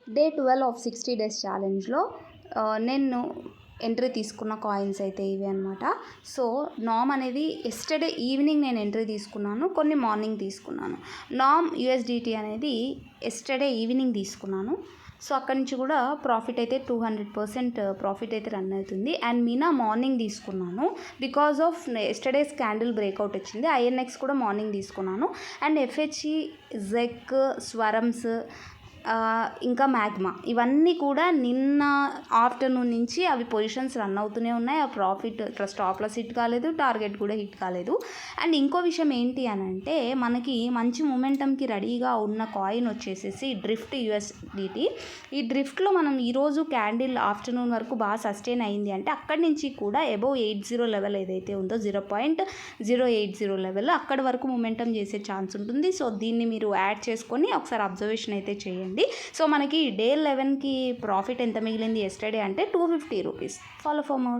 Day 12 of 60 days ఛాలెంజ్లో నేను entry తీసుకున్న coins అయితే ఇవి అనమాట. సో నామ్ అనేది ఎస్టర్డే ఈవినింగ్ నేను ఎంట్రీ తీసుకున్నాను, కొన్ని మార్నింగ్ తీసుకున్నాను. నామ్ యూఎస్డిటీ అనేది ఎస్టర్డే ఈవినింగ్ తీసుకున్నాను. సో అక్కడి నుంచి కూడా ప్రాఫిట్ అయితే 200% ప్రాఫిట్ అయితే రన్ అవుతుంది. అండ్ మీనా మార్నింగ్ తీసుకున్నాను because of yesterday's candle breakout వచ్చింది. ఐఎన్ఎక్స్ కూడా మార్నింగ్ తీసుకున్నాను. అండ్ ఎఫ్హెచ్ఈ, జెక్, స్వరమ్స్, ఇంకా మ్యాగ్మా ఇవన్నీ కూడా నిన్న ఆఫ్టర్నూన్ నుంచి అవి పొజిషన్స్ రన్ అవుతూనే ఉన్నాయి. ఆ ప్రాఫిట్ ఇట్లా స్టాప్ లాస్ హిట్ కాలేదు, టార్గెట్ కూడా హిట్ కాలేదు. అండ్ ఇంకో విషయం ఏంటి అని అంటే, మనకి మంచి మొమెంటంకి రెడీగా ఉన్న కాయిన్ వచ్చేసేసి డ్రిఫ్ట్ యూఎస్డిటీ. ఈ డ్రిఫ్ట్లో మనం ఈరోజు క్యాండిల్ ఆఫ్టర్నూన్ వరకు బాగా సస్టైన్ అయింది అంటే అక్కడి నుంచి కూడా అబోవ్ 80 లెవెల్ ఏదైతే ఉందో 0.080 లెవెల్ అక్కడి వరకు మొమెంటం చేసే ఛాన్స్ ఉంటుంది. సో దీన్ని మీరు యాడ్ చేసుకొని ఒకసారి అబ్జర్వేషన్ అయితే చేయండి. సో మనకి డే 11కి ప్రాఫిట్ ఎంత మిగిలింది ఎస్టర్డే అంటే 250 రూపీస్. Follow for more.